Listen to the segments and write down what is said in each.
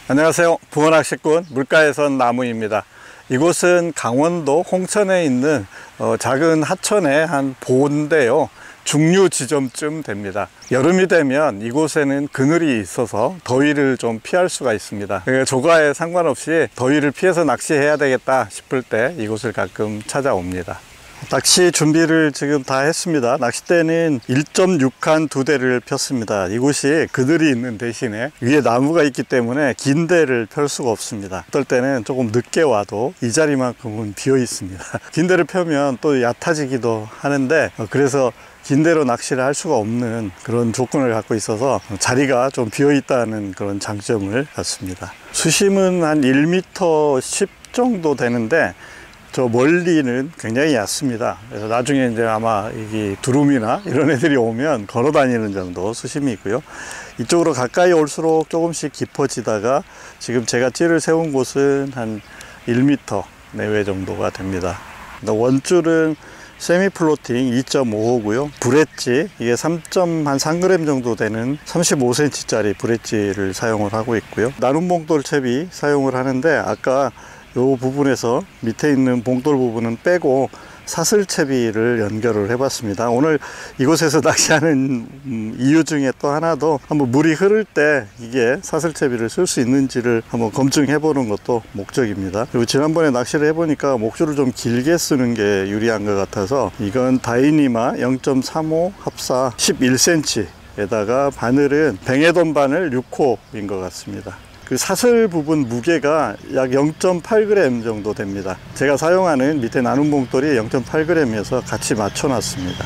안녕하세요. 붕어낚시꾼 물가에선 나무입니다. 이곳은 강원도 홍천에 있는 작은 하천의 한 보인데요, 중류 지점쯤 됩니다. 여름이 되면 이곳에는 그늘이 있어서 더위를 좀 피할 수가 있습니다. 조과에 상관없이 더위를 피해서 낚시해야 되겠다 싶을 때 이곳을 가끔 찾아옵니다. 낚시 준비를 지금 다 했습니다. 낚싯대는 1.6칸 2대를 폈습니다. 이곳이 그늘이 있는 대신에 위에 나무가 있기 때문에 긴 대를 펼 수가 없습니다. 어떨 때는 조금 늦게 와도 이 자리만큼은 비어 있습니다. 긴 대를 펴면 또 얕아지기도 하는데, 그래서 긴 대로 낚시를 할 수가 없는 그런 조건을 갖고 있어서 자리가 좀 비어 있다는 그런 장점을 갖습니다. 수심은 한 1m 10 정도 되는데 저 멀리는 굉장히 얕습니다. 그래서 나중에 이제 아마 이 두루미나 이런 애들이 오면 걸어 다니는 정도 수심이 있고요. 이쪽으로 가까이 올수록 조금씩 깊어지다가 지금 제가 찌를 세운 곳은 한 1m 내외 정도가 됩니다. 원줄은 세미 플로팅 2.55고요. 브렛지 이게 3.3g 정도 되는 35cm 짜리 브렛지를 사용을 하고 있고요. 나눔 봉돌 채비 사용을 하는데, 아까 이 부분에서 밑에 있는 봉돌 부분은 빼고 사슬채비를 연결을 해 봤습니다. 오늘 이곳에서 낚시하는 이유 중에 또 하나도 한번 물이 흐를 때 이게 사슬채비를 쓸 수 있는지를 한번 검증해 보는 것도 목적입니다. 그리고 지난번에 낚시를 해 보니까 목줄을 좀 길게 쓰는 게 유리한 것 같아서, 이건 다이니마 0.35 합사 11cm 에다가 바늘은 뱅에돈 바늘 6호인 것 같습니다. 그 사슬 부분 무게가 약 0.8g 정도 됩니다. 제가 사용하는 밑에 나눔 봉돌이 0.8g이어서 같이 맞춰 놨습니다.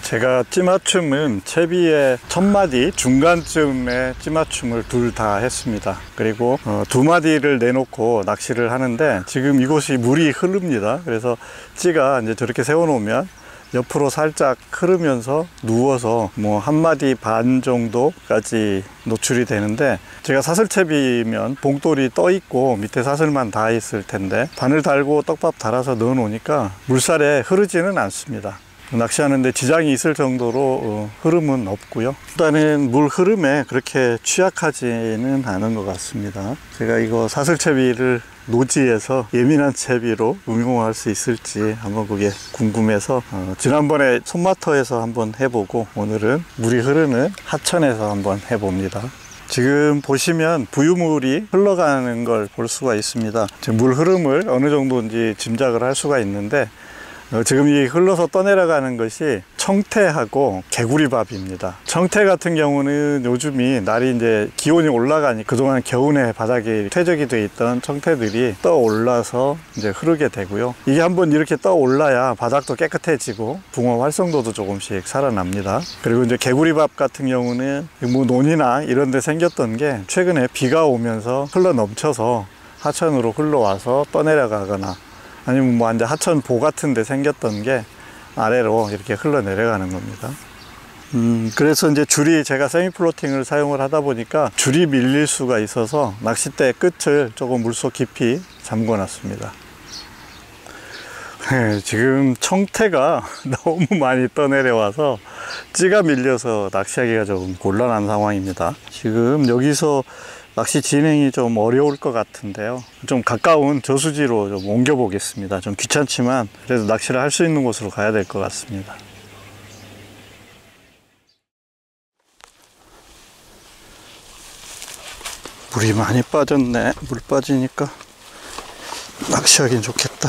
제가 찌맞춤은 채비의 첫 마디 중간쯤에 찌맞춤을 둘 다 했습니다. 그리고 두 마디를 내놓고 낚시를 하는데, 지금 이곳이 물이 흐릅니다. 그래서 찌가 이제 저렇게 세워 놓으면 옆으로 살짝 흐르면서 누워서 뭐 한 마디 반 정도까지 노출이 되는데, 제가 사슬채비면 봉돌이 떠 있고 밑에 사슬만 닿아 있을 텐데 바늘 달고 떡밥 달아서 넣어 놓으니까 물살에 흐르지는 않습니다. 낚시하는데 지장이 있을 정도로 흐름은 없고요. 일단은 물 흐름에 그렇게 취약하지는 않은 것 같습니다. 제가 이거 사슬채비를 노지에서 예민한 채비로 응용할 수 있을지 한번 그게 궁금해서 지난번에 손마터에서 한번 해보고 오늘은 물이 흐르는 하천에서 한번 해봅니다. 지금 보시면 부유물이 흘러가는 걸 볼 수가 있습니다. 지금 물 흐름을 어느 정도인지 짐작을 할 수가 있는데, 지금 이 흘러서 떠내려가는 것이 청태하고 개구리밥입니다. 청태 같은 경우는 요즘이 날이 이제 기온이 올라가니 그동안 겨우내 바닥에 퇴적이 돼 있던 청태들이 떠올라서 이제 흐르게 되고요. 이게 한번 이렇게 떠올라야 바닥도 깨끗해지고 붕어 활성도도 조금씩 살아납니다. 그리고 이제 개구리밥 같은 경우는 뭐 논이나 이런 데 생겼던 게 최근에 비가 오면서 흘러 넘쳐서 하천으로 흘러와서 떠내려가거나, 아니면 뭐 이제 하천보 같은 데 생겼던 게 아래로 이렇게 흘러내려가는 겁니다. 그래서 이제 줄이, 제가 세미 플로팅을 사용을 하다 보니까 줄이 밀릴 수가 있어서 낚싯대 끝을 조금 물속 깊이 잠궈 놨습니다. 지금 청태가 너무 많이 떠내려와서 찌가 밀려서 낚시하기가 조금 곤란한 상황입니다. 지금 여기서 낚시 진행이 좀 어려울 것 같은데요, 좀 가까운 저수지로 좀 옮겨 보겠습니다. 좀 귀찮지만 그래도 낚시를 할 수 있는 곳으로 가야 될 것 같습니다. 물이 많이 빠졌네. 물 빠지니까 낚시하긴 좋겠다.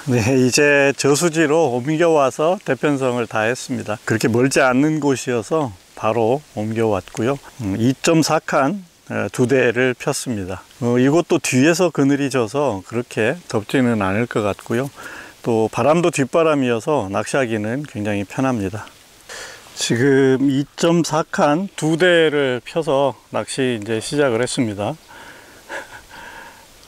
네, 이제 저수지로 옮겨와서 대편성을 다 했습니다. 그렇게 멀지 않는 곳이어서 바로 옮겨왔고요. 2.4칸 2대를 폈습니다. 이것도 뒤에서 그늘이 져서 그렇게 덥지는 않을 것 같고요. 또 바람도 뒷바람이어서 낚시하기는 굉장히 편합니다. 지금 2.4칸 2대를 펴서 낚시 이제 시작을 했습니다.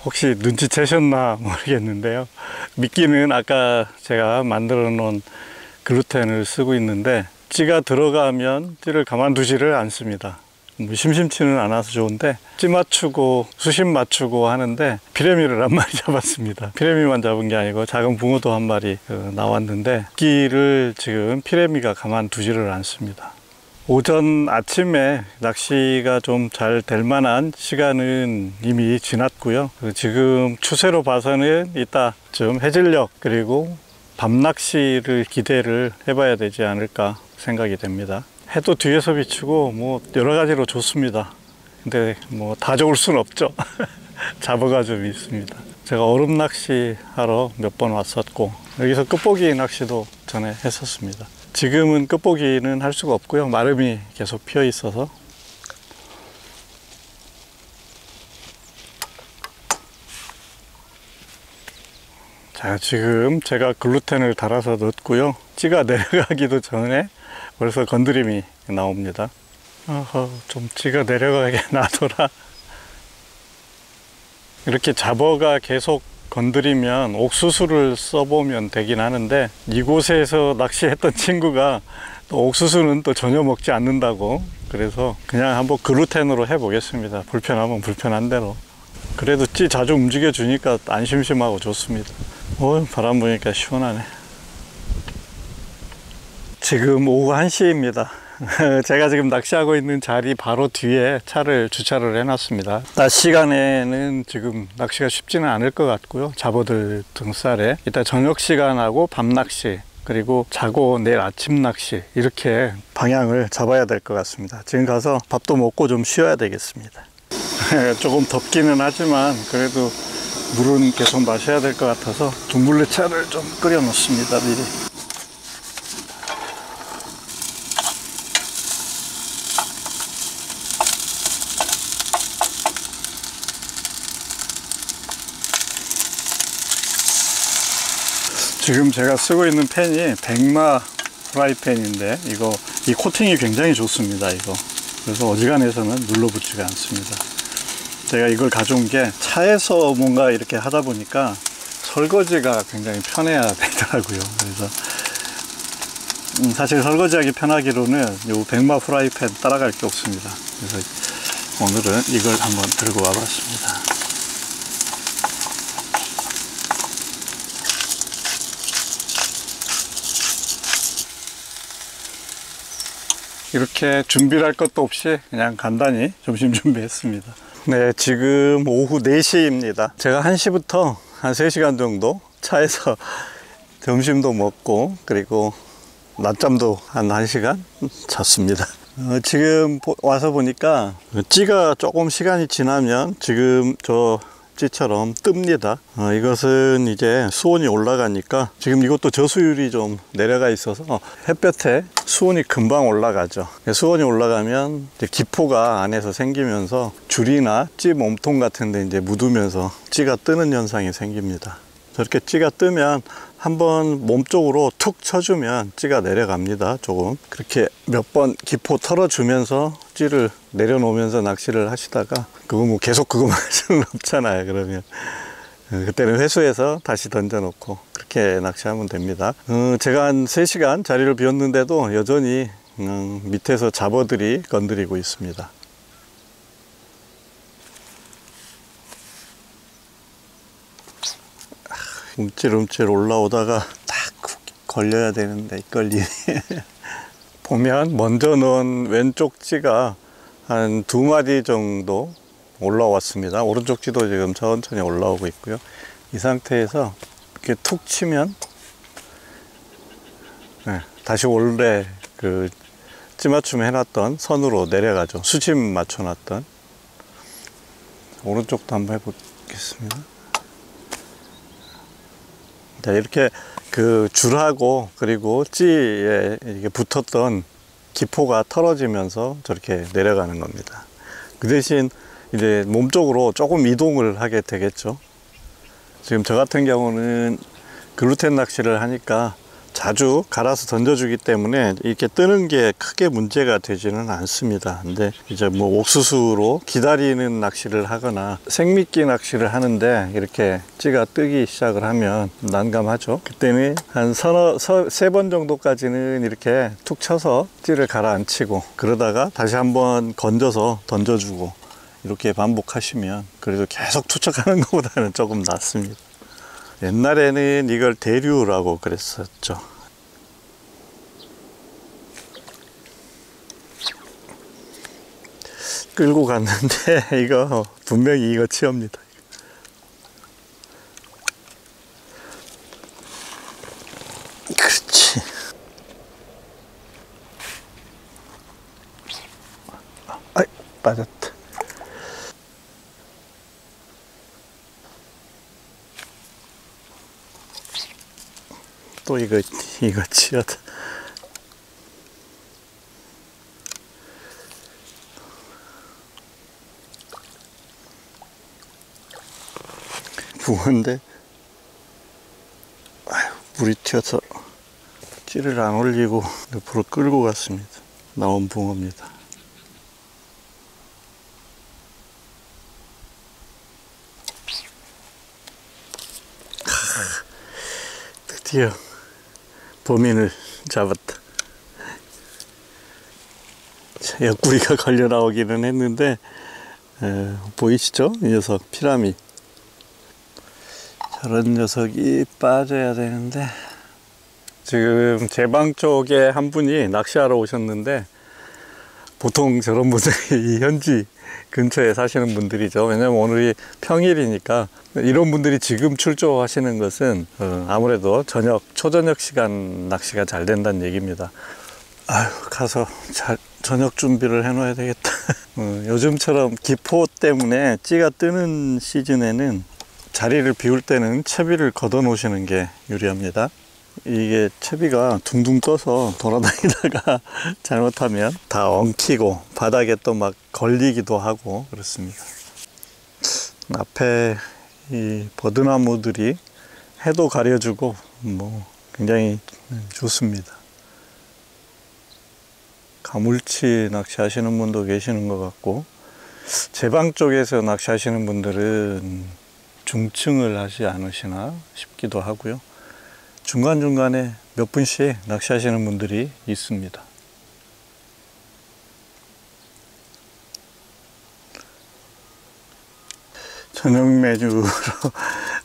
혹시 눈치채셨나 모르겠는데요. 미끼는 아까 제가 만들어 놓은 글루텐을 쓰고 있는데, 찌가 들어가면 찌를 가만두지를 않습니다. 뭐 심심치는 않아서 좋은데, 찌 맞추고 수심 맞추고 하는데 피레미를 한 마리 잡았습니다. 피레미만 잡은 게 아니고 작은 붕어도 한 마리 나왔는데, 미끼를 지금 피레미가 가만두지를 않습니다. 오전 아침에 낚시가 좀 잘 될 만한 시간은 이미 지났고요. 지금 추세로 봐서는 이따 좀 해질녘 그리고 밤낚시를 기대를 해봐야 되지 않을까 생각이 됩니다. 해도 뒤에서 비추고 뭐 여러 가지로 좋습니다. 근데 뭐 다 좋을 순 없죠. 잡어가 좀 있습니다. 제가 얼음 낚시 하러 몇 번 왔었고, 여기서 끝보기 낚시도 전에 했었습니다. 지금은 끝보기는 할 수가 없고요. 마름이 계속 피어 있어서. 자, 지금 제가 글루텐을 달아서 넣었고요. 찌가 내려가기도 전에 벌써 건드림이 나옵니다. 좀 찌가 내려가게 놔둬라. 이렇게 잡어가 계속 건드리면 옥수수를 써보면 되긴 하는데, 이곳에서 낚시했던 친구가 또 옥수수는 또 전혀 먹지 않는다고, 그래서 그냥 한번 글루텐으로 해보겠습니다. 불편하면 불편한 대로. 그래도 찌 자주 움직여 주니까 안 심심하고 좋습니다. 바람 부니까 시원하네. 지금 오후 1시입니다. 제가 지금 낚시하고 있는 자리 바로 뒤에 차를 주차를 해놨습니다. 낮 시간에는 지금 낚시가 쉽지는 않을 것 같고요. 잡어들 등살에 이따 저녁 시간하고 밤 낚시, 그리고 자고 내일 아침 낚시, 이렇게 방향을 잡아야 될 것 같습니다. 지금 가서 밥도 먹고 좀 쉬어야 되겠습니다. 조금 덥기는 하지만 그래도 물은 계속 마셔야 될 것 같아서 둥글레차를 좀 끓여 놓습니다. 미리. 지금 제가 쓰고 있는 팬이 백마 프라이팬인데, 이 코팅이 굉장히 좋습니다. 그래서 어지간해서는 눌러붙지가 않습니다. 제가 이걸 가져온 게, 차에서 뭔가 이렇게 하다 보니까 설거지가 굉장히 편해야 되더라고요. 그래서 사실 설거지하기 편하기로는 이 백마 프라이팬 따라갈 게 없습니다. 그래서 오늘은 이걸 한번 들고 와봤습니다. 이렇게 준비를 할 것도 없이 그냥 간단히 점심 준비했습니다. 네, 지금 오후 4시입니다. 제가 1시부터 한 3시간 정도 차에서 점심도 먹고, 그리고 낮잠도 한 1시간 잤습니다. 지금 와서 보니까 찌가 조금 시간이 지나면 지금 저 찌처럼 뜹니다. 이것은 이제 수온이 올라가니까, 지금 이것도 저수율이 좀 내려가 있어서 햇볕에 수온이 금방 올라가죠. 수온이 올라가면 이제 기포가 안에서 생기면서 줄이나 찌 몸통 같은 데 이제 묻으면서 찌가 뜨는 현상이 생깁니다. 저렇게 찌가 뜨면 한번 몸쪽으로 툭 쳐주면 찌가 내려갑니다. 조금 그렇게 몇 번 기포 털어주면서 찌를 내려놓으면서 낚시를 하시다가, 그거 뭐 계속 그거만 할 수는 없잖아요. 그러면 그때는 회수해서 다시 던져놓고 그렇게 낚시하면 됩니다. 제가 한 3시간 자리를 비웠는데도 여전히 밑에서 잡어들이 건드리고 있습니다. 움찔움찔 올라오다가 딱 걸려야 되는데 걸리네. 보면 먼저 넣은 왼쪽 찌가 한 2마리 정도 올라왔습니다. 오른쪽 찌도 지금 천천히 올라오고 있고요. 이 상태에서 이렇게 툭 치면 다시 원래 그 찌 맞춤 해놨던 선으로 내려가죠. 수심 맞춰놨던. 오른쪽도 한번 해보겠습니다. 자, 이렇게 그 줄하고 그리고 찌에 이게 붙었던 기포가 털어지면서 저렇게 내려가는 겁니다. 그 대신 이제 몸쪽으로 조금 이동을 하게 되겠죠. 지금 저 같은 경우는 글루텐 낚시를 하니까 자주 갈아서 던져주기 때문에 이렇게 뜨는 게 크게 문제가 되지는 않습니다. 근데 이제 뭐 옥수수로 기다리는 낚시를 하거나 생미끼 낚시를 하는데 이렇게 찌가 뜨기 시작을 하면 난감하죠. 그때는 한 세 번 정도까지는 이렇게 툭 쳐서 찌를 가라앉히고, 그러다가 다시 한번 건져서 던져주고, 이렇게 반복하시면 그래도 계속 투척하는 것보다는 조금 낫습니다. 옛날에는 이걸 대류라고 그랬었죠. 끌고 갔는데 이거 분명히 이거 치어입니다. 그렇지. 아이, 빠졌다. 또 이거 치어다. 붕어인데 물이 튀어서 찌를 안 올리고 옆으로 끌고 갔습니다. 나온 붕어입니다. 드디어 범인을 잡았다. 옆구리가 걸려 나오기는 했는데 보이시죠? 이 녀석 피라미. 저런 녀석이 빠져야 되는데, 지금 제 방 쪽에 한 분이 낚시하러 오셨는데, 보통 저런 분들이 현지 근처에 사시는 분들이죠. 왜냐면 오늘이 평일이니까. 이런 분들이 지금 출조하시는 것은 아무래도 초저녁 시간 낚시가 잘 된다는 얘기입니다. 아유, 가서 저녁 준비를 해 놓아야 되겠다. 요즘처럼 기포 때문에 찌가 뜨는 시즌에는 자리를 비울 때는 채비를 걷어 놓으시는 게 유리합니다. 이게 채비가 둥둥 떠서 돌아다니다가 잘못하면 다 엉키고 바닥에 또 막 걸리기도 하고 그렇습니다. 앞에 이 버드나무들이 해도 가려주고 뭐 굉장히 좋습니다. 가물치 낚시하시는 분도 계시는 것 같고, 제 방 쪽에서 낚시하시는 분들은 중층을 하지 않으시나 싶기도 하고요. 중간중간에 몇 분씩 낚시하시는 분들이 있습니다. 저녁 메뉴로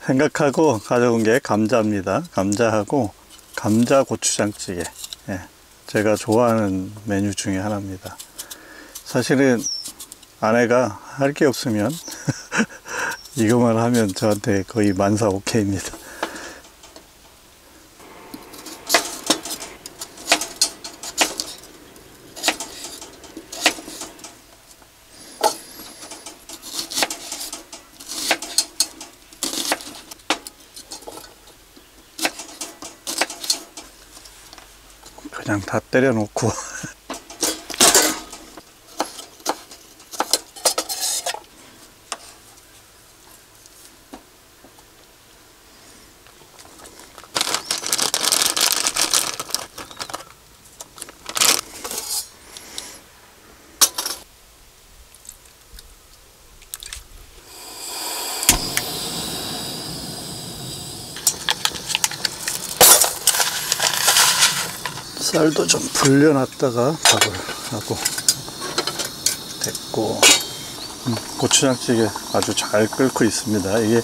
생각하고 가져온 게 감자입니다. 감자하고 감자 고추장찌개. 예, 제가 좋아하는 메뉴 중에 하나입니다. 사실은 아내가 할 게 없으면 이것만 하면 저한테 거의 만사 오케이입니다. 그냥 다 때려 놓고 쌀도 좀 불려놨다가 밥을 하고 됐고, 고추장찌개 아주 잘 끓고 있습니다. 이게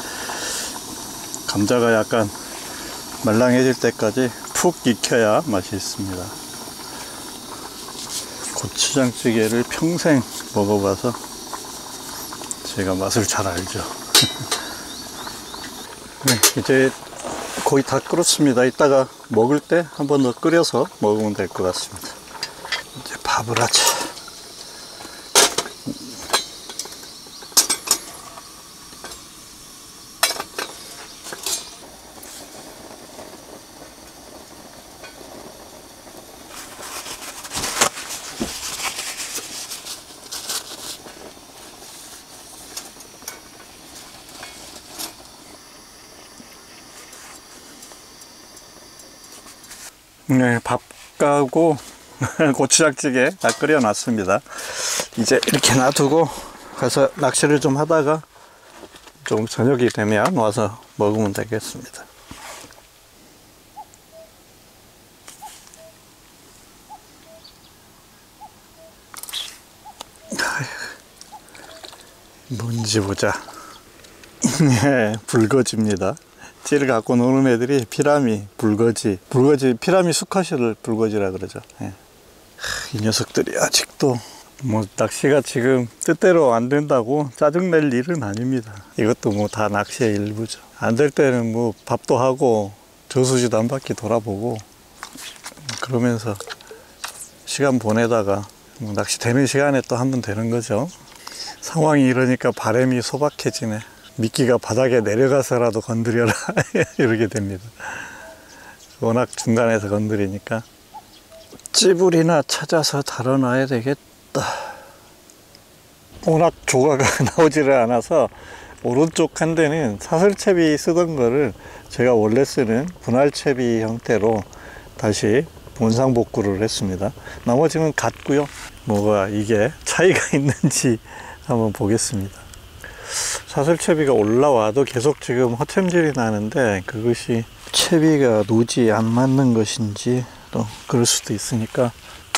감자가 약간 말랑해질 때까지 푹 익혀야 맛이 있습니다. 고추장찌개를 평생 먹어봐서 제가 맛을 잘 알죠. 네, 이제 거의 다 끓었습니다. 이따가 먹을 때 한 번 더 끓여서 먹으면 될 것 같습니다. 이제 밥을 하자. 네, 밥하고 고추장찌개 다 끓여 놨습니다. 이제 이렇게 놔두고 가서 낚시를 좀 하다가 좀 저녁이 되면 와서 먹으면 되겠습니다. 뭔지 보자. 네, 불거지입니다. 찌를 갖고 노는 애들이 피라미, 불거지, 피라미 수컷을 불거지라 그러죠. 네. 이 녀석들이 아직도 뭐 낚시가 지금 뜻대로 안 된다고 짜증낼 일은 아닙니다. 이것도 뭐 다 낚시의 일부죠. 안 될 때는 뭐 밥도 하고 저수지도 한 바퀴 돌아보고 그러면서 시간 보내다가 뭐 낚시 되는 시간에 또 하면 되는 거죠. 상황이 이러니까 바람이 소박해지네. 미끼가 바닥에 내려가서라도 건드려라 이렇게 됩니다. 워낙 중간에서 건드리니까 찌불이나 찾아서 달아놔야 되겠다. 워낙 조가가 나오지를 않아서 오른쪽 한 대는 사슬채비 쓰던 거를 제가 원래 쓰는 분할채비 형태로 다시 원상복구를 했습니다. 나머지는 같고요. 뭐가 이게 차이가 있는지 한번 보겠습니다. 사슬채비가 올라와도 계속 지금 허템질이 나는데 그것이 채비가 노지에 안 맞는 것인지 또 그럴 수도 있으니까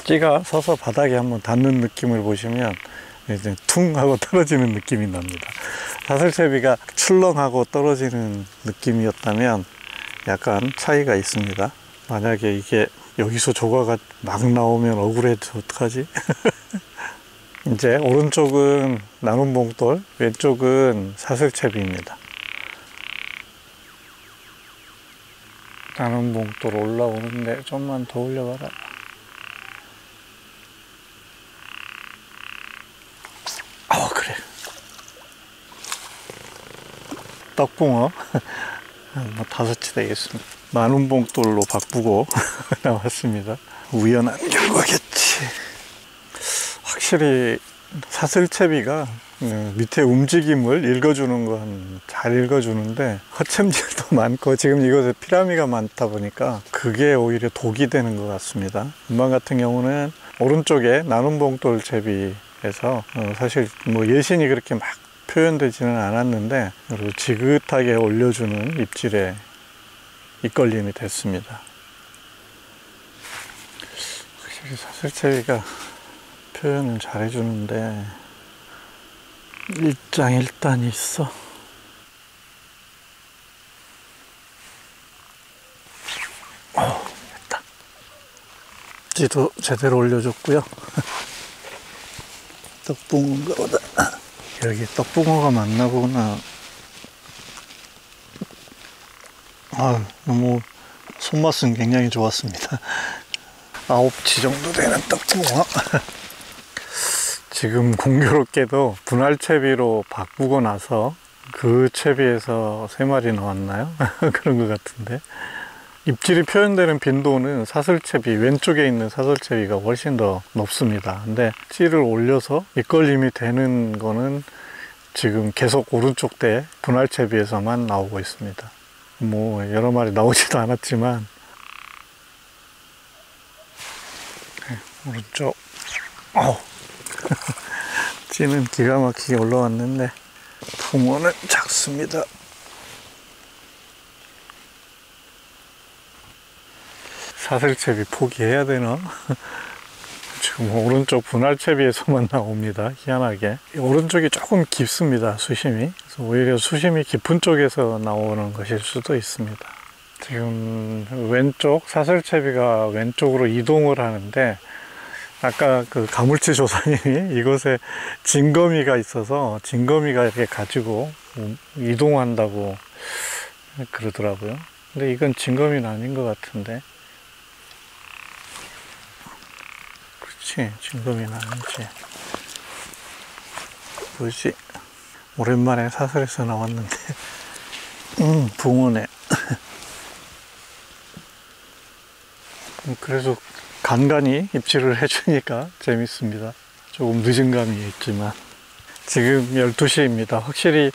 찌가 서서 바닥에 한번 닿는 느낌을 보시면 이제 퉁 하고 떨어지는 느낌이 납니다. 사슬채비가 출렁하고 떨어지는 느낌이었다면 약간 차이가 있습니다. 만약에 이게 여기서 조과가 막 나오면 억울해서 어떡하지? 이제 오른쪽은 나눔 봉돌, 왼쪽은 사슬채비입니다. 나눔 봉돌 올라오는데 좀만 더 올려봐라. 그래. 떡붕어 뭐 5치 되겠습니다. 나눔 봉돌로 바꾸고 나왔습니다. 우연한 결과겠지. 확실히 사슬채비가 밑에 움직임을 읽어주는 건 잘 읽어주는데 허챔질도 많고 지금 이곳에 피라미가 많다 보니까 그게 오히려 독이 되는 것 같습니다. 금방 같은 경우는 오른쪽에 나눔 봉돌 채비에서 사실 뭐 예신이 그렇게 막 표현되지는 않았는데 지긋하게 올려주는 입질에 입걸림이 됐습니다. 확실히 사슬채비가 표현을 잘 해주는데 일장일단이 있어. 됐다. 찌도 제대로 올려줬고요. 떡붕어인가 보다. 여기 떡붕어가 맞나 보구나. 너무 손맛은 굉장히 좋았습니다. 9치 정도 되는 떡붕어. 지금 공교롭게도 분할채비로 바꾸고 나서 그 채비에서 3마리 나왔나요? 그런 것 같은데 입질이 표현되는 빈도는 사슬채비 왼쪽에 있는 사슬채비가 훨씬 더 높습니다. 근데 찌를 올려서 입걸림이 되는 거는 지금 계속 오른쪽 대 분할채비에서만 나오고 있습니다. 뭐 여러 마리 나오지도 않았지만 오른쪽 찌는 기가 막히게 올라왔는데 붕어는 작습니다. 사슬채비 포기해야 되나? 지금 오른쪽 분할채비에서만 나옵니다. 희한하게 오른쪽이 조금 깊습니다. 수심이. 그래서 오히려 수심이 깊은 쪽에서 나오는 것일 수도 있습니다. 지금 왼쪽 사슬채비가 왼쪽으로 이동을 하는데 아까 그 가물치 조사님이 이곳에 징거미가 있어서 징거미가 이렇게 가지고 이동한다고 그러더라고요. 근데 이건 징거미는 아닌 것 같은데. 그렇지, 징거미는 아니지. 뭐지? 오랜만에 사슬에서 나왔는데 붕어네. 그래서 간간히 입질을 해주니까 재밌습니다. 조금 늦은 감이 있지만 지금 12시입니다. 확실히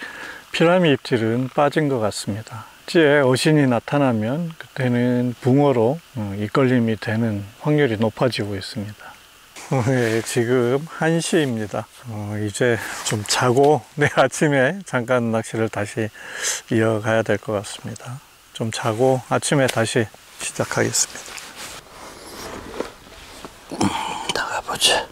피라미 입질은 빠진 것 같습니다. 입지에 어신이 나타나면 그때는 붕어로 입걸림이 되는 확률이 높아지고 있습니다. 네, 지금 1시입니다. 이제 좀 자고 내일 아침에 잠깐 낚시를 다시 이어가야 될 것 같습니다. 좀 자고 아침에 다시 시작하겠습니다. 나가보자.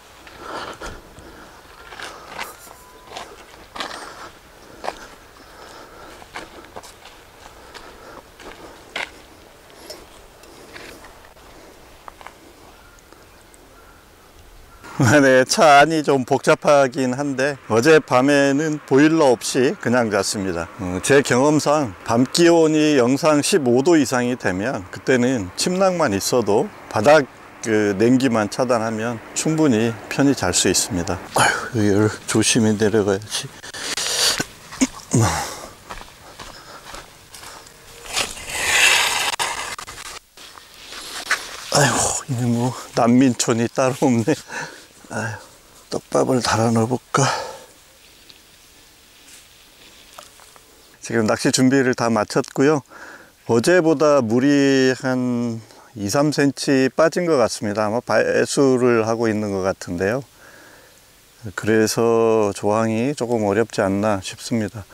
네, 차 안이 좀 복잡하긴 한데 어젯밤에는 보일러 없이 그냥 잤습니다. 제 경험상 밤 기온이 영상 15도 이상이 되면 그때는 침낭만 있어도 바닥 냉기만 차단하면 충분히 편히 잘 수 있습니다. 아휴, 여기를 조심히 내려가야지. 아이고, 뭐 난민촌이 따로 없네. 아유, 떡밥을 달아 넣어볼까. 지금 낚시 준비를 다 마쳤고요. 어제보다 물이 한 2~3cm 빠진 것 같습니다. 아마 배수를 하고 있는 것 같은데요. 그래서 조항이 조금 어렵지 않나 싶습니다.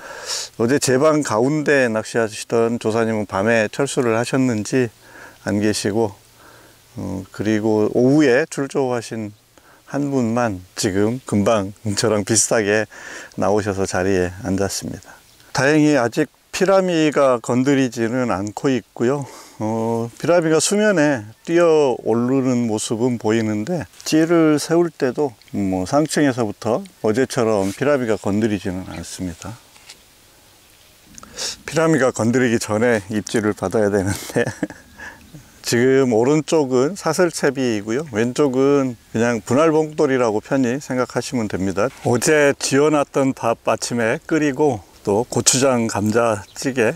어제 제 방 가운데 낚시하시던 조사님은 밤에 철수를 하셨는지 안 계시고, 그리고 오후에 출조하신 한 분만 지금 금방 저랑 비슷하게 나오셔서 자리에 앉았습니다. 다행히 아직 피라미가 건드리지는 않고 있고요. 피라미가 수면에 뛰어 오르는 모습은 보이는데 찌를 세울 때도 뭐 상층에서부터 어제처럼 피라미가 건드리지는 않습니다. 피라미가 건드리기 전에 입질을 받아야 되는데 지금 오른쪽은 사슬채비이고요, 왼쪽은 그냥 분할봉돌이라고 편히 생각하시면 됩니다. 어제 지어놨던 밥 아침에 끓이고 또 고추장 감자찌개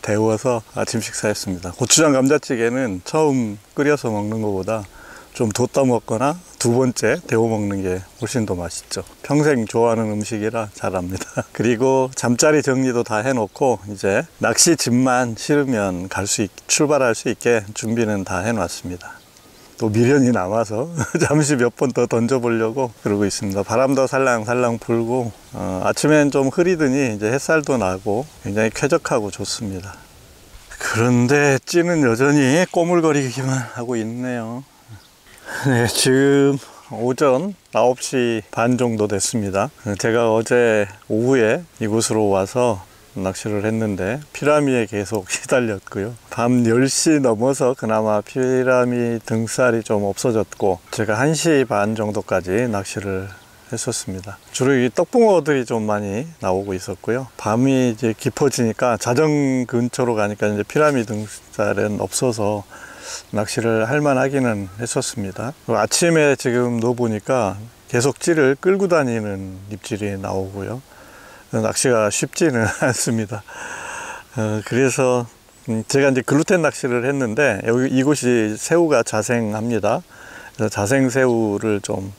데워서 아침 식사했습니다. 고추장 감자찌개는 처음 끓여서 먹는 것보다 좀 뒀다 먹거나 두 번째 데워 먹는 게 훨씬 더 맛있죠. 평생 좋아하는 음식이라 잘 압니다. 그리고 잠자리 정리도 다 해놓고 이제 낚시 짐만 실으면 출발할 수 있게 준비는 다 해놨습니다. 또 미련이 남아서 잠시 몇 번 더 던져보려고 그러고 있습니다. 바람도 살랑살랑 불고 아침엔 좀 흐리더니 이제 햇살도 나고 굉장히 쾌적하고 좋습니다. 그런데 찌는 여전히 꼬물거리기만 하고 있네요. 네, 지금 오전 9시 반 정도 됐습니다. 제가 어제 오후에 이곳으로 와서 낚시를 했는데 피라미에 계속 시달렸고요. 밤 10시 넘어서 그나마 피라미 등살이 좀 없어졌고 제가 1시 반 정도까지 낚시를 했었습니다. 주로 이 떡붕어들이 좀 많이 나오고 있었고요. 밤이 이제 깊어지니까 자정 근처로 가니까 이제 피라미 등살은 없어서 낚시를 할 만하기는 했었습니다. 아침에 지금 넣어보니까 계속 찌를 끌고 다니는 입질이 나오고요. 낚시가 쉽지는 않습니다. 그래서 제가 이제 글루텐 낚시를 했는데 이곳이 새우가 자생합니다. 그래서 자생새우를 좀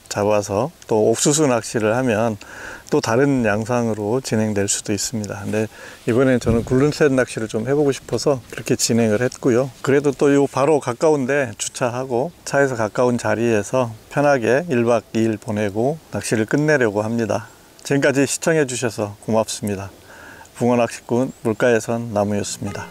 잡아서 또 옥수수 낚시를 하면 또 다른 양상으로 진행될 수도 있습니다. 근데 이번엔 저는 글루텐 낚시를 좀 해보고 싶어서 그렇게 진행을 했고요. 그래도 또 요 바로 가까운데 주차하고 차에서 가까운 자리에서 편하게 1박 2일 보내고 낚시를 끝내려고 합니다. 지금까지 시청해 주셔서 고맙습니다. 붕어낚시꾼 물가에선 나무였습니다.